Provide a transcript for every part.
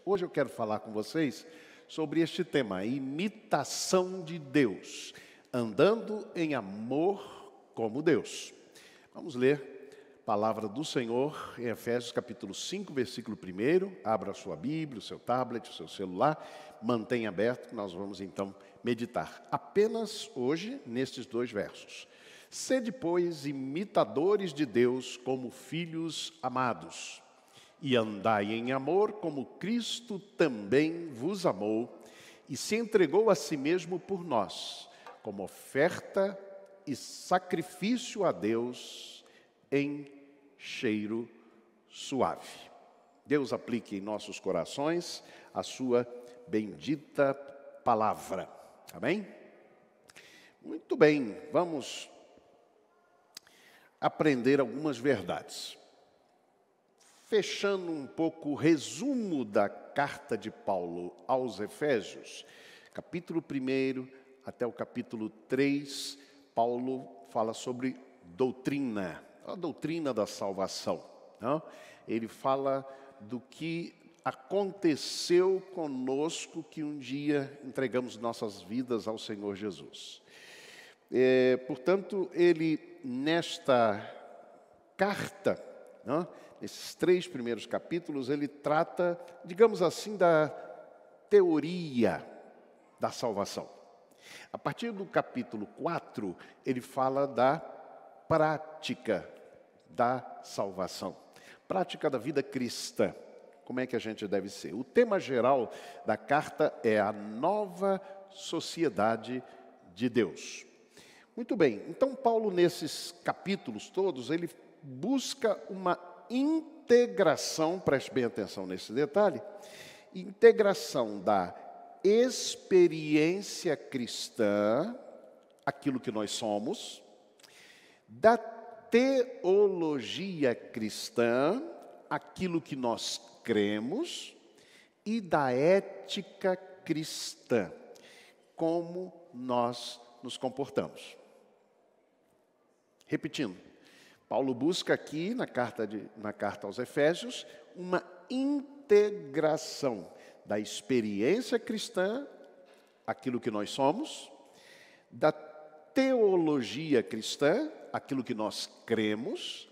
Hoje eu quero falar com vocês sobre este tema, imitação de Deus, andando em amor como Deus. Vamos ler a palavra do Senhor em Efésios capítulo 5, versículo 1. Abra a sua Bíblia, o seu tablet, o seu celular, mantenha aberto, que nós vamos então meditar apenas hoje nestes 2 versos. Sede, pois, imitadores de Deus como filhos amados, e andai em amor como Cristo também vos amou e se entregou a si mesmo por nós, como oferta e sacrifício a Deus em cheiro suave. Deus aplique em nossos corações a sua bendita palavra. Amém? Muito bem, vamos aprender algumas verdades. Fechando um pouco o resumo da carta de Paulo aos Efésios, capítulo 1 até o capítulo 3, Paulo fala sobre doutrina, a doutrina da salvação. Não? Ele fala do que aconteceu conosco que um dia entregamos nossas vidas ao Senhor Jesus. Portanto, ele, nesta carta, não? Nesses 3 primeiros capítulos, ele trata, digamos assim, da teoria da salvação. A partir do capítulo 4, ele fala da prática da salvação, prática da vida cristã. Como é que a gente deve ser? O tema geral da carta é a nova sociedade de Deus. Muito bem, então Paulo, nesses capítulos todos, ele busca uma integração, preste bem atenção nesse detalhe, integração da experiência cristã, aquilo que nós somos, da teologia cristã, aquilo que nós cremos, e da ética cristã, como nós nos comportamos. Repetindo, Paulo busca aqui, na carta aos Efésios, uma integração da experiência cristã, aquilo que nós somos, da teologia cristã, aquilo que nós cremos,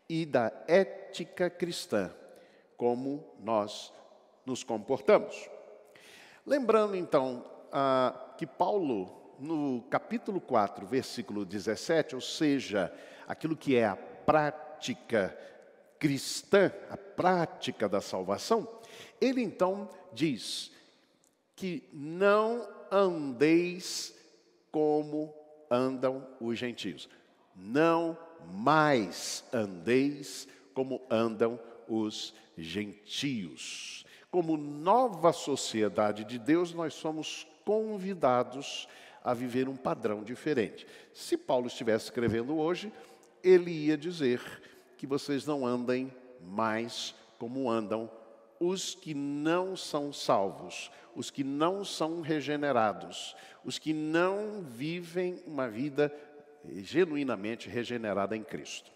e da ética cristã, como nós nos comportamos. Lembrando, então, que Paulo, no capítulo 4, versículo 17, ou seja, aquilo que é a prática cristã, a prática da salvação, ele então diz que não andeis como andam os gentios. Não mais andeis como andam os gentios. Como nova sociedade de Deus, nós somos convidados a viver um padrão diferente. Se Paulo estivesse escrevendo hoje, ele ia dizer que vocês não andem mais como andam os que não são salvos, os que não são regenerados, os que não vivem uma vida genuinamente regenerada em Cristo.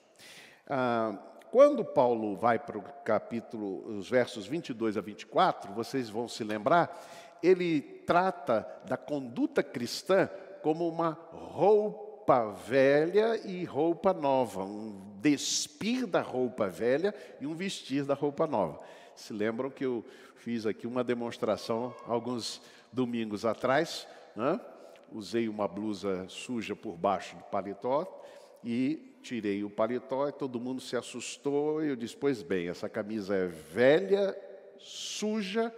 Quando Paulo vai para o capítulo, os versos 22 a 24, vocês vão se lembrar, ele trata da conduta cristã como uma roupa velha e roupa nova, um despir da roupa velha e um vestir da roupa nova. Se lembram que eu fiz aqui uma demonstração alguns domingos atrás, né? Usei uma blusa suja por baixo do paletó e tirei o paletó e todo mundo se assustou e eu disse, pois bem, essa camisa é velha, suja,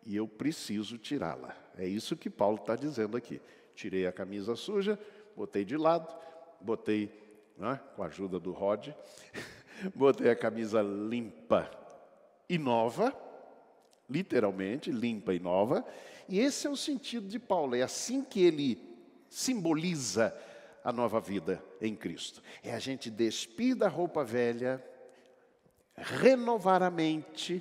e eu preciso tirá-la. É isso que Paulo está dizendo aqui. Tirei a camisa suja, botei de lado, botei, né, com a ajuda do Rod, botei a camisa limpa e nova, literalmente, limpa e nova. E esse é o sentido de Paulo. É assim que ele simboliza a nova vida em Cristo. É a gente despir da roupa velha, renovar a mente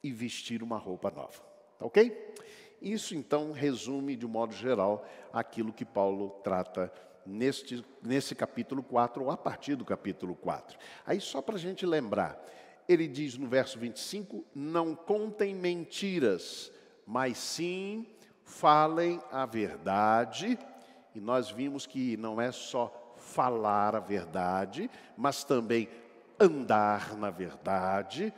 e vestir uma roupa nova. Ok? Isso, então, resume, de um modo geral, aquilo que Paulo trata nesse capítulo 4, ou a partir do capítulo 4. Aí, só para a gente lembrar, ele diz no verso 25, não contem mentiras, mas sim falem a verdade. E nós vimos que não é só falar a verdade, mas também andar na verdade,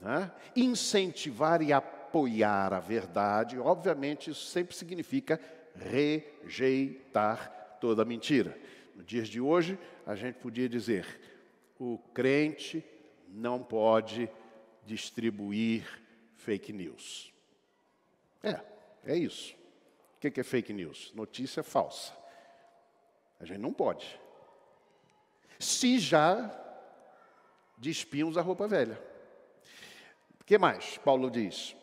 né? Incentivar e apoiar a verdade. Obviamente, isso sempre significa rejeitar toda mentira. Nos dias de hoje, a gente podia dizer, o crente não pode distribuir fake news. É isso. O que é fake news? Notícia falsa. A gente não pode. Se já despimos a roupa velha. O que mais Paulo diz?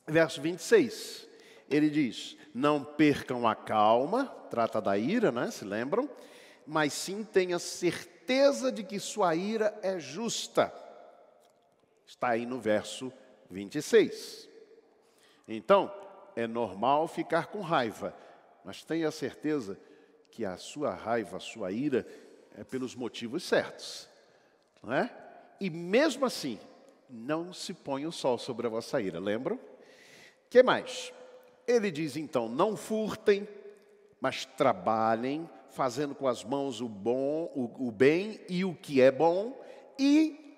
Verso 26, ele diz, não percam a calma, trata da ira, né, se lembram? Mas sim tenha certeza de que sua ira é justa. Está aí no verso 26. Então, é normal ficar com raiva, mas tenha certeza que a sua raiva, a sua ira, é pelos motivos certos. Não é? E mesmo assim, não se põe o sol sobre a vossa ira, lembram? O que mais? Ele diz então, não furtem, mas trabalhem, fazendo com as mãos o bem e o que é bom, e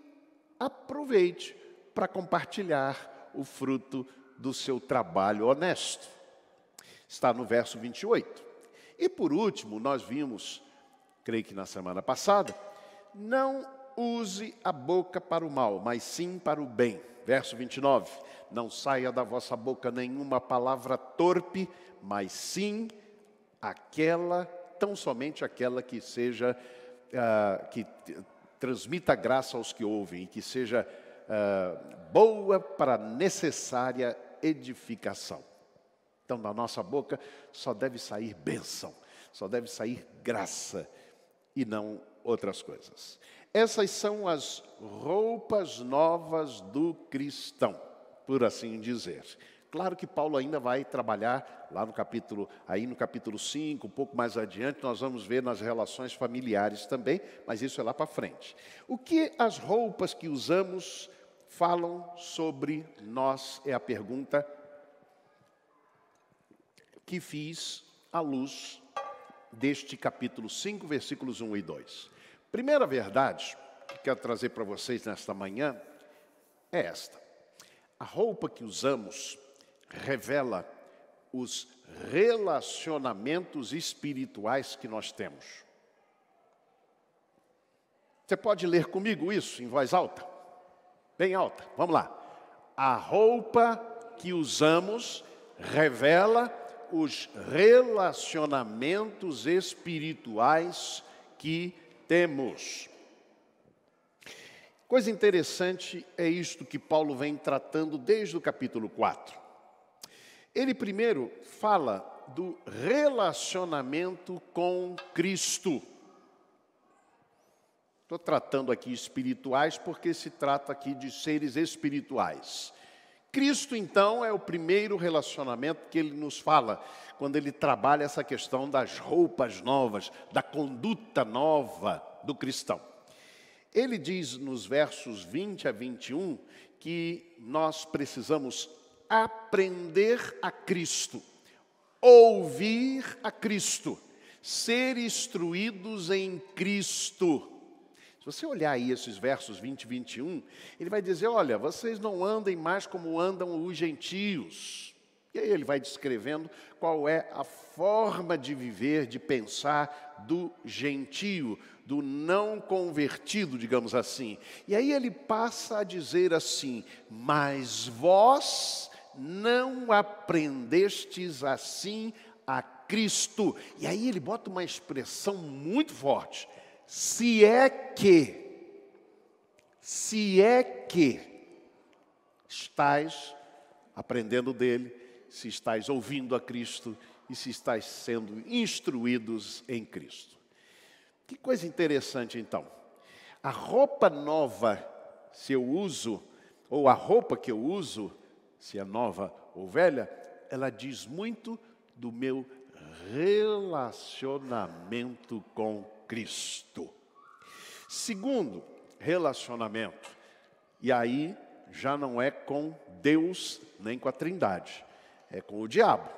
aproveite para compartilhar o fruto do seu trabalho honesto. Está no verso 28. E por último, nós vimos, creio que na semana passada, não use a boca para o mal, mas sim para o bem. Verso 29. Não saia da vossa boca nenhuma palavra torpe, mas sim tão somente aquela que seja, que transmita graça aos que ouvem, e que seja boa para a necessária edificação. Então, da nossa boca só deve sair bênção, só deve sair graça e não outras coisas. Essas são as roupas novas do cristão, por assim dizer. Claro que Paulo ainda vai trabalhar lá no capítulo 5, um pouco mais adiante, nós vamos ver nas relações familiares também, mas isso é lá para frente. O que as roupas que usamos falam sobre nós é a pergunta que fiz à luz deste capítulo 5, versículos 1 e 2. Primeira verdade que quero trazer para vocês nesta manhã é esta. A roupa que usamos revela os relacionamentos espirituais que nós temos. Você pode ler comigo isso em voz alta? Bem alta, vamos lá. A roupa que usamos revela os relacionamentos espirituais que temos. Coisa interessante é isto que Paulo vem tratando desde o capítulo 4. Ele primeiro fala do relacionamento com Cristo. Estou tratando aqui espirituais porque se trata aqui de seres espirituais. Cristo, então, é o primeiro relacionamento que ele nos fala, quando ele trabalha essa questão das roupas novas, da conduta nova do cristão. Ele diz nos versos 20 a 21 que nós precisamos aprender a Cristo, ouvir a Cristo, ser instruídos em Cristo. Se você olhar aí esses versos 20 e 21, ele vai dizer, olha, vocês não andem mais como andam os gentios. E aí ele vai descrevendo qual é a forma de viver, de pensar do gentio, do não convertido, digamos assim. E aí ele passa a dizer assim, mas vós não aprendestes assim a Cristo. E aí ele bota uma expressão muito forte. Se é que estais aprendendo dele, se estais ouvindo a Cristo e se estais sendo instruídos em Cristo. Que coisa interessante então. A roupa nova, se eu uso, ou a roupa que eu uso, se é nova ou velha, ela diz muito do meu relacionamento com Cristo. Segundo relacionamento, E aí já não é com Deus nem com a Trindade, é com o diabo.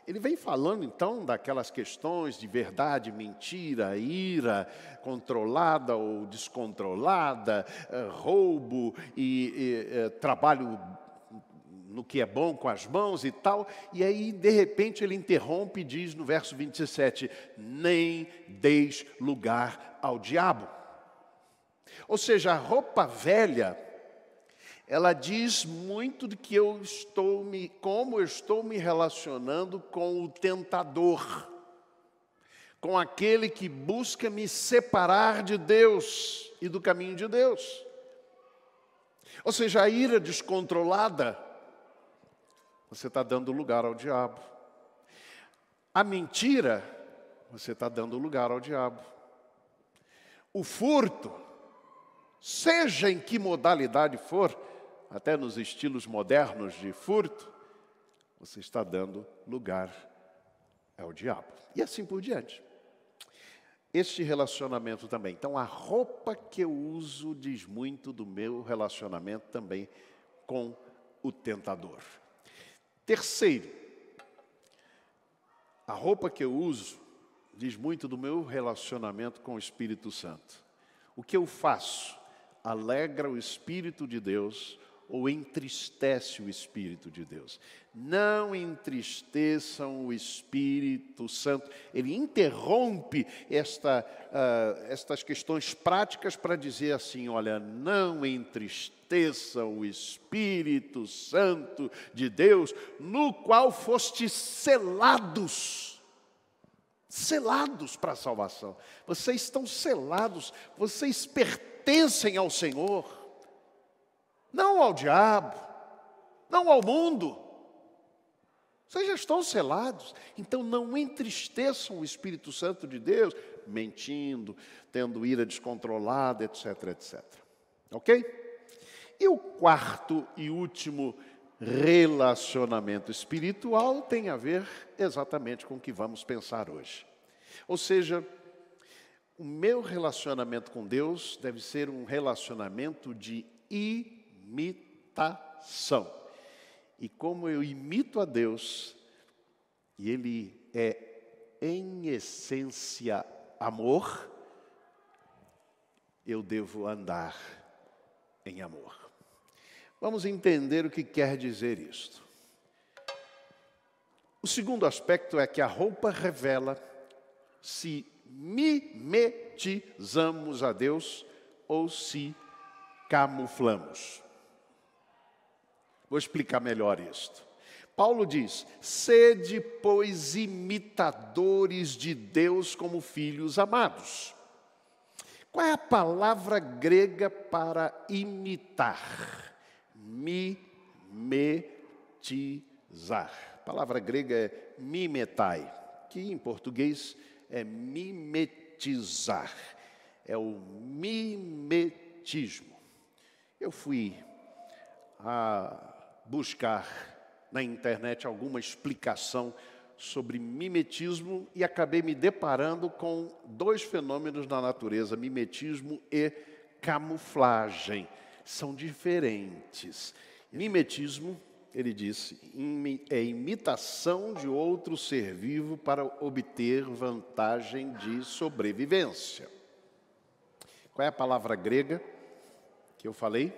Ele vem falando então daquelas questões de verdade, mentira, ira, controlada ou descontrolada, roubo e trabalho no que é bom com as mãos e tal. E aí, de repente, ele interrompe e diz no verso 27, nem deis lugar ao diabo. Ou seja, a roupa velha, ela diz muito de que como eu estou me relacionando com o tentador, com aquele que busca me separar de Deus e do caminho de Deus. Ou seja, a ira descontrolada, você está dando lugar ao diabo. A mentira, você está dando lugar ao diabo. O furto, seja em que modalidade for, até nos estilos modernos de furto, você está dando lugar ao diabo. E assim por diante. Este relacionamento também. Então, a roupa que eu uso diz muito do meu relacionamento também com o tentador. Terceiro, a roupa que eu uso diz muito do meu relacionamento com o Espírito Santo. O que eu faço alegra o Espírito de Deus ou entristece o Espírito de Deus? Não entristeçam o Espírito Santo. Ele interrompe estas questões práticas para dizer assim, olha, não entristeçam o Espírito Santo de Deus, no qual fostes selados. Selados para a salvação. Vocês estão selados, vocês pertencem ao Senhor. Não ao diabo, não ao mundo. Vocês já estão selados. Então não entristeçam o Espírito Santo de Deus, mentindo, tendo ira descontrolada, etc, etc. Ok? E o quarto e último relacionamento espiritual tem a ver exatamente com o que vamos pensar hoje. Ou seja, o meu relacionamento com Deus deve ser um relacionamento de imitação. E como eu imito a Deus, e Ele é em essência amor, eu devo andar em amor. Vamos entender o que quer dizer isto. O segundo aspecto é que a roupa revela se mimetizamos a Deus ou se camuflamos. Vou explicar melhor isto. Paulo diz, sede, pois, imitadores de Deus como filhos amados. Qual é a palavra grega para imitar? Mimetizar. A palavra grega é mimetai, que em português é mimetizar. É o mimetismo. Eu fui a buscar na internet alguma explicação sobre mimetismo e acabei me deparando com dois fenômenos na natureza, mimetismo e camuflagem. São diferentes. Mimetismo, ele disse, é imitação de outro ser vivo para obter vantagem de sobrevivência. Qual é a palavra grega que eu falei?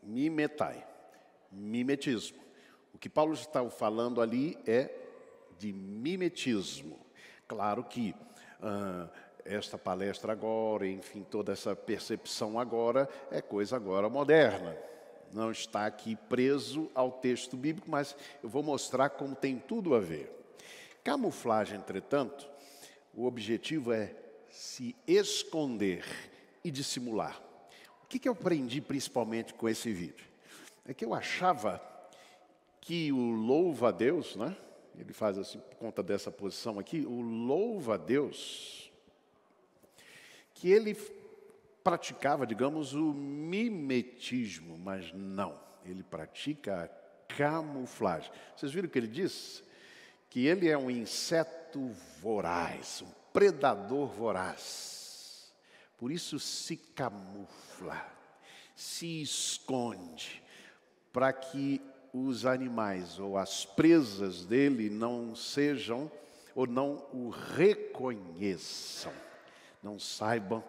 Mimetai, mimetismo. O que Paulo está falando ali é de mimetismo. Claro que esta palestra agora, enfim, toda essa percepção agora, é coisa agora moderna. Não está aqui preso ao texto bíblico, mas eu vou mostrar como tem tudo a ver. Camuflagem, entretanto, o objetivo é se esconder e dissimular. O que eu aprendi principalmente com esse vídeo? É que eu achava que o louva a Deus, né? Ele faz assim, por conta dessa posição aqui, o louva a Deus, que ele praticava, digamos, o mimetismo, mas não, ele pratica a camuflagem. Vocês viram o que ele diz? Que ele é um inseto voraz, um predador voraz. Por isso se camufla, se esconde, para que os animais ou as presas dele não sejam ou não o reconheçam, não saibam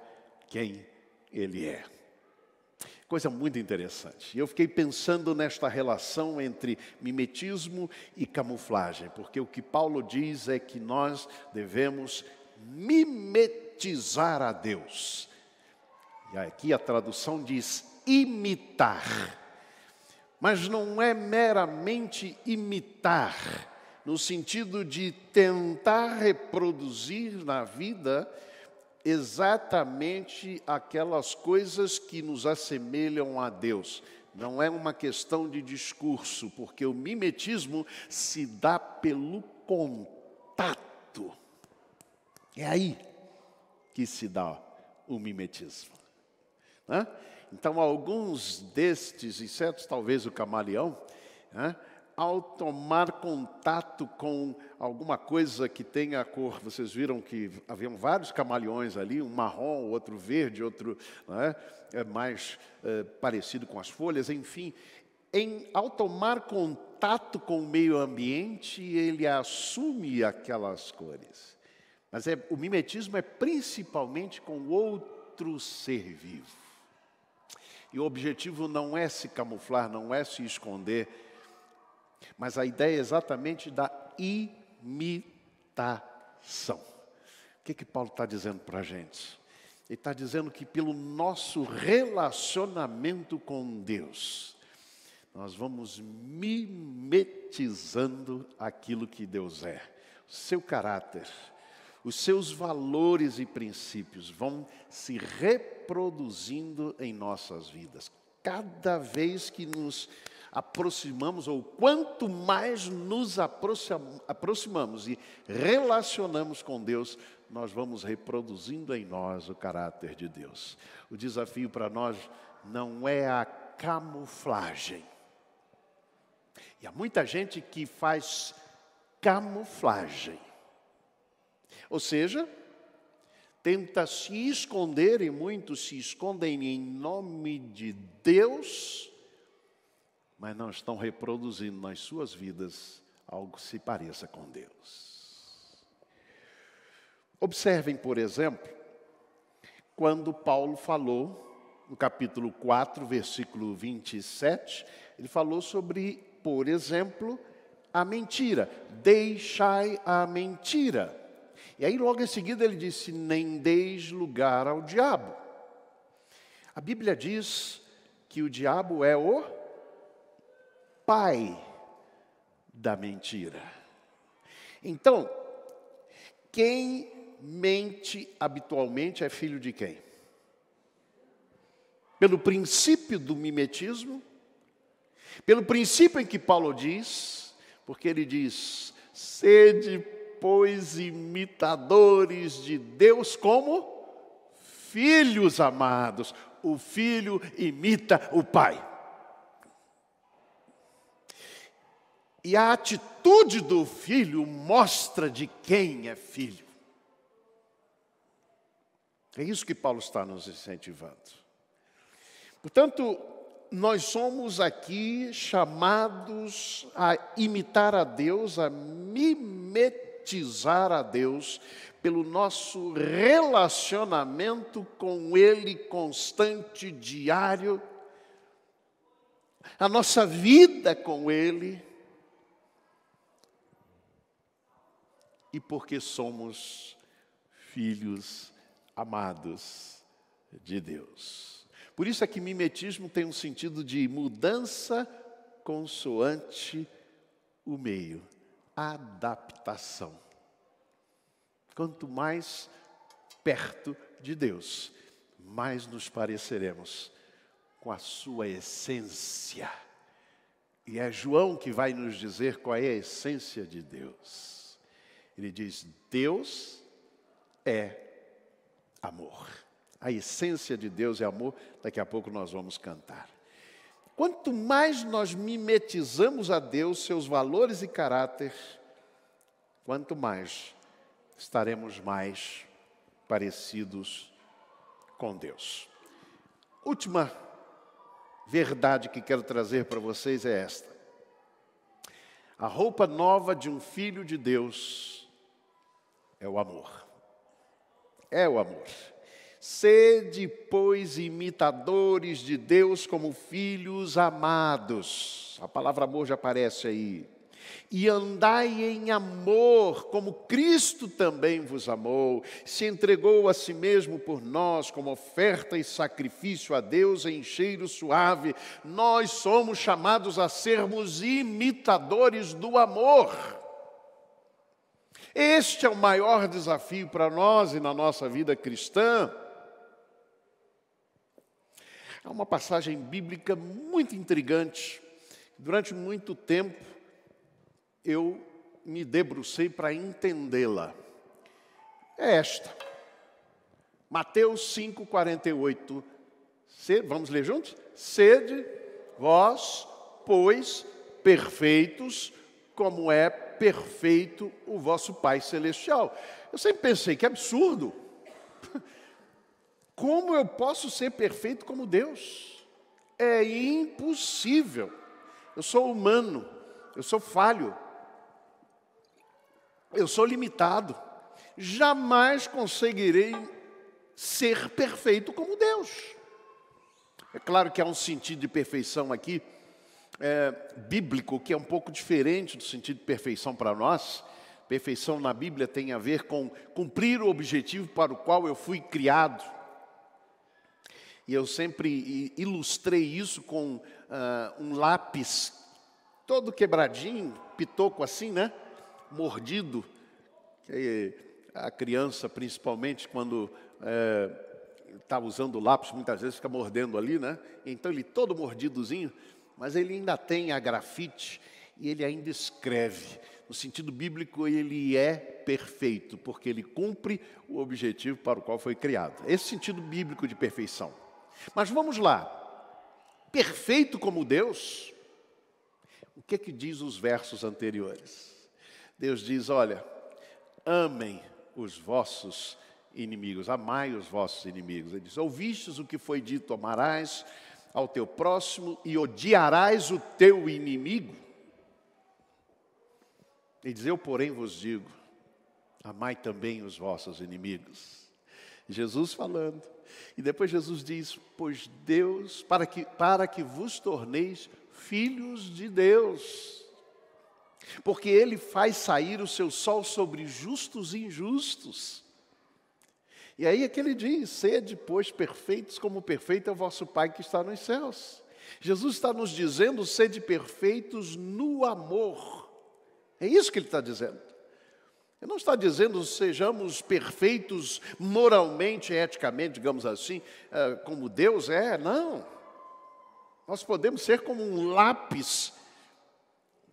quem ele é. Coisa muito interessante. Eu fiquei pensando nesta relação entre mimetismo e camuflagem, porque o que Paulo diz é que nós devemos mimetizar a Deus. E aqui a tradução diz imitar. Mas não é meramente imitar, no sentido de tentar reproduzir na vida exatamente aquelas coisas que nos assemelham a Deus. Não é uma questão de discurso, porque o mimetismo se dá pelo contato. É aí que se dá o mimetismo, né? Então, alguns destes insetos, talvez o camaleão, né, ao tomar contato com alguma coisa que tenha a cor, vocês viram que haviam vários camaleões ali, um marrom, outro verde, outro, né, mais parecido com as folhas, enfim. Ao tomar contato com o meio ambiente, ele assume aquelas cores. Mas o mimetismo é principalmente com outro ser vivo. E o objetivo não é se camuflar, não é se esconder, mas a ideia é exatamente da imitação. O que Paulo está dizendo para a gente? Ele está dizendo que pelo nosso relacionamento com Deus, nós vamos mimetizando aquilo que Deus é, o seu caráter. Os seus valores e princípios vão se reproduzindo em nossas vidas. Cada vez que nos aproximamos, ou quanto mais nos aproximamos e relacionamos com Deus, nós vamos reproduzindo em nós o caráter de Deus. O desafio para nós não é a camuflagem. E há muita gente que faz camuflagem. Ou seja, tenta se esconder, e muitos se escondem em nome de Deus, mas não estão reproduzindo nas suas vidas algo que se pareça com Deus. Observem, por exemplo, quando Paulo falou, no capítulo 4, versículo 27, ele falou sobre, por exemplo, a mentira. Deixai a mentira. E aí logo em seguida ele disse, nem deis lugar ao diabo. A Bíblia diz que o diabo é o pai da mentira. Então, quem mente habitualmente é filho de quem? Pelo princípio do mimetismo, pelo princípio em que Paulo diz, porque ele diz, sede, pois, imitadores de Deus como filhos amados. O filho imita o pai. E a atitude do filho mostra de quem é filho. É isso que Paulo está nos incentivando. Portanto, nós somos aqui chamados a imitar a Deus, a mimetizar a Deus, pelo nosso relacionamento com Ele constante, diário, a nossa vida com Ele, e porque somos filhos amados de Deus. Por isso é que mimetismo tem um sentido de mudança consoante o meio, adaptação. Quanto mais perto de Deus, mais nos pareceremos com a sua essência. E é João que vai nos dizer qual é a essência de Deus. Ele diz, Deus é amor. A essência de Deus é amor, daqui a pouco nós vamos cantar. Quanto mais nós mimetizamos a Deus, seus valores e caráter, quanto mais estaremos mais parecidos com Deus. Última verdade que quero trazer para vocês é esta. A roupa nova de um filho de Deus é o amor. É o amor. Sede, pois, imitadores de Deus como filhos amados. A palavra amor já aparece aí. E andai em amor, como Cristo também vos amou, se entregou a si mesmo por nós, como oferta e sacrifício a Deus em cheiro suave. Nós somos chamados a sermos imitadores do amor. Este é o maior desafio para nós e na nossa vida cristã. Há uma passagem bíblica muito intrigante. Durante muito tempo, eu me debrucei para entendê-la. É esta. Mateus 5,48. Vamos ler juntos? Sede vós, pois, perfeitos, como é perfeito o vosso Pai Celestial. Eu sempre pensei, que absurdo. Como eu posso ser perfeito como Deus? É impossível. Eu sou humano, eu sou falho. Eu sou limitado, jamais conseguirei ser perfeito como Deus. É claro que há um sentido de perfeição aqui, bíblico, que é um pouco diferente do sentido de perfeição para nós. Perfeição na Bíblia tem a ver com cumprir o objetivo para o qual eu fui criado. E eu sempre ilustrei isso com um lápis todo quebradinho, pitoco assim, né? Mordido, que a criança, principalmente, quando está usando o lápis, muitas vezes fica mordendo ali, né? Então ele todo mordidozinho, mas ele ainda tem a grafite e ele ainda escreve. No sentido bíblico, ele é perfeito, porque ele cumpre o objetivo para o qual foi criado. Esse sentido bíblico de perfeição. Mas vamos lá. Perfeito como Deus, o que diz os versos anteriores? Deus diz, olha, amem os vossos inimigos, amai os vossos inimigos. Ele diz, ouvistes o que foi dito, amarás ao teu próximo e odiarás o teu inimigo. Ele diz, eu porém vos digo, amai também os vossos inimigos. Jesus falando. E depois Jesus diz, pois Deus, para que vos torneis filhos de Deus. Porque Ele faz sair o seu sol sobre justos e injustos. E aí é que Ele diz, sede, pois, perfeitos como perfeito é o vosso Pai que está nos céus. Jesus está nos dizendo, sede perfeitos no amor. É isso que Ele está dizendo. Ele não está dizendo, sejamos perfeitos moralmente, eticamente, digamos assim, como Deus é, não. Nós podemos ser como um lápis,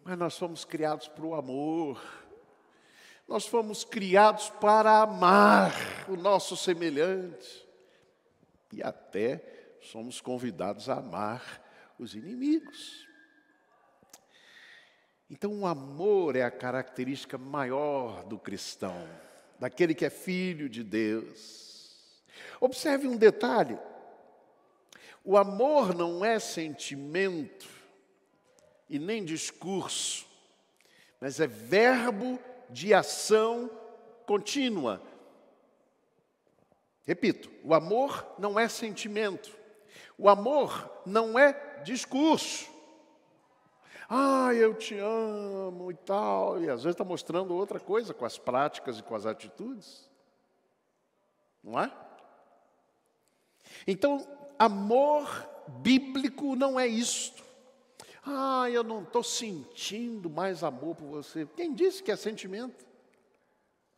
mas nós fomos criados para o amor. Nós fomos criados para amar o nosso semelhante. E até somos convidados a amar os inimigos. Então o amor é a característica maior do cristão, daquele que é filho de Deus. Observe um detalhe. O amor não é sentimento e nem discurso, mas é verbo de ação contínua. Repito, o amor não é sentimento, o amor não é discurso. Ah, eu te amo e tal, e às vezes está mostrando outra coisa com as práticas e com as atitudes, não é? Então, amor bíblico não é isto. Ah, eu não estou sentindo mais amor por você. Quem disse que é sentimento?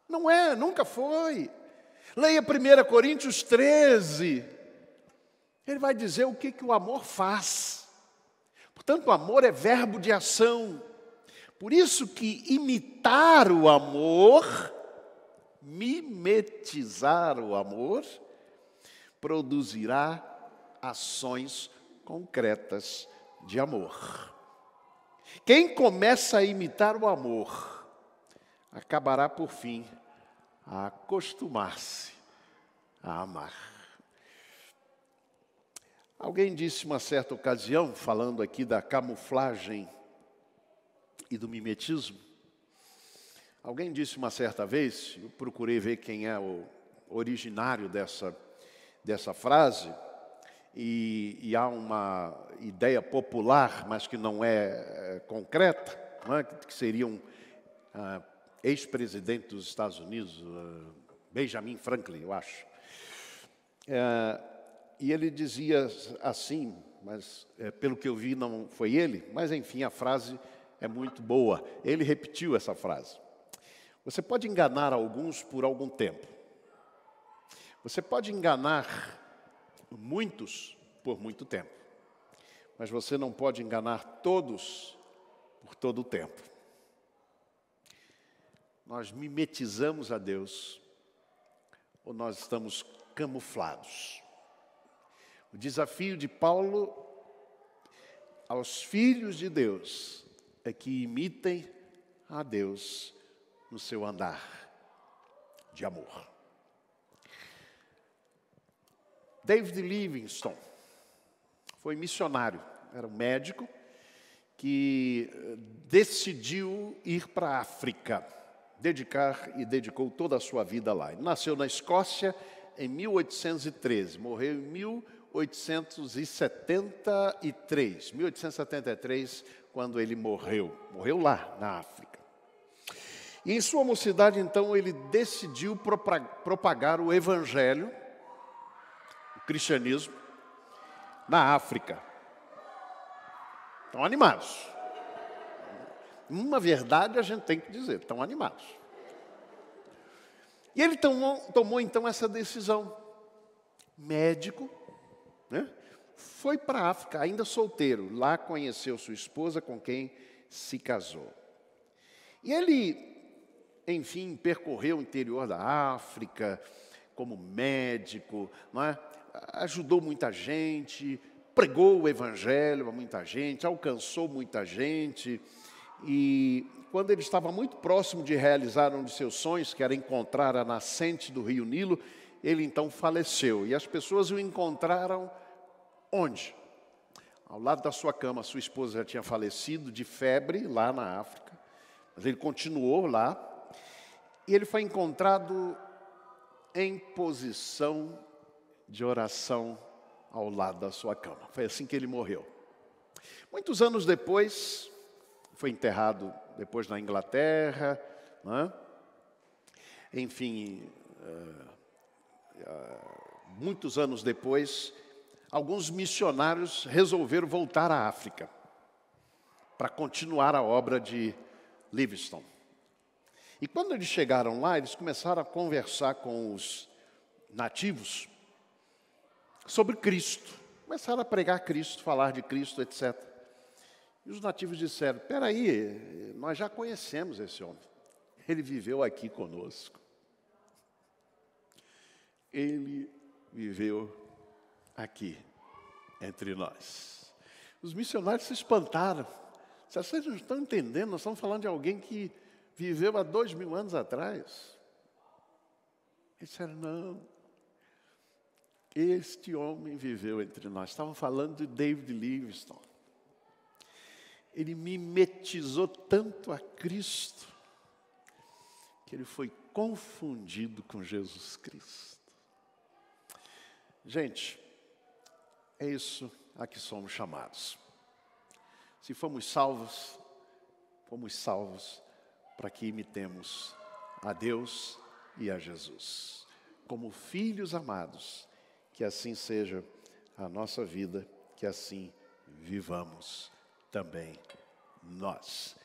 Não é, nunca foi. Leia 1 Coríntios 13. Ele vai dizer o que o amor faz. Portanto, o amor é verbo de ação. Por isso que imitar o amor, mimetizar o amor, produzirá ações concretas de amor. Quem começa a imitar o amor, acabará por fim a acostumar-se a amar. Alguém disse uma certa ocasião, falando aqui da camuflagem e do mimetismo, alguém disse uma certa vez, eu procurei ver quem é o originário dessa frase, e há uma ideia popular, mas que não é concreta, não é? Que seria um ex-presidente dos Estados Unidos, Benjamin Franklin, eu acho. E ele dizia assim, mas pelo que eu vi não foi ele, mas enfim, a frase é muito boa. Ele repetiu essa frase. Você pode enganar alguns por algum tempo. Você pode enganar muitos por muito tempo. Mas você não pode enganar todos por todo o tempo. Nós mimetizamos a Deus ou nós estamos camuflados. O desafio de Paulo aos filhos de Deus é que imitem a Deus no seu andar de amor. David Livingstone foi missionário, era um médico que decidiu ir para a África, dedicou toda a sua vida lá. Ele nasceu na Escócia em 1813, morreu em 1873, quando ele morreu lá na África. E em sua mocidade, então, ele decidiu propagar o Evangelho, o cristianismo, na África. Estão animados. Uma verdade a gente tem que dizer, estão animados. E ele tomou então essa decisão. Médico, né? Foi para a África, ainda solteiro. Lá conheceu sua esposa, com quem se casou. E ele, enfim, percorreu o interior da África como médico, não é? Ajudou muita gente, pregou o Evangelho a muita gente, alcançou muita gente. E quando ele estava muito próximo de realizar um de seus sonhos, que era encontrar a nascente do rio Nilo, ele então faleceu. E as pessoas o encontraram onde? Ao lado da sua cama. Sua esposa já tinha falecido de febre lá na África, mas ele continuou lá. E ele foi encontrado em posição de oração ao lado da sua cama. Foi assim que ele morreu. Muitos anos depois, foi enterrado depois na Inglaterra, né? Enfim, muitos anos depois, alguns missionários resolveram voltar à África para continuar a obra de Livingstone. E quando eles chegaram lá, eles começaram a conversar com os nativos sobre Cristo. Começaram a pregar Cristo, falar de Cristo, etc. E os nativos disseram: espera aí, nós já conhecemos esse homem. Ele viveu aqui conosco. Ele viveu aqui, entre nós. Os missionários se espantaram. Vocês não estão entendendo, nós estamos falando de alguém que viveu há 2000 anos atrás. Eles disseram: não, este homem viveu entre nós. Estavam falando de David Livingstone. Ele mimetizou tanto a Cristo, que ele foi confundido com Jesus Cristo. Gente, é isso a que somos chamados. Se fomos salvos para que imitemos a Deus e a Jesus. Como filhos amados, que assim seja a nossa vida, que assim vivamos também nós.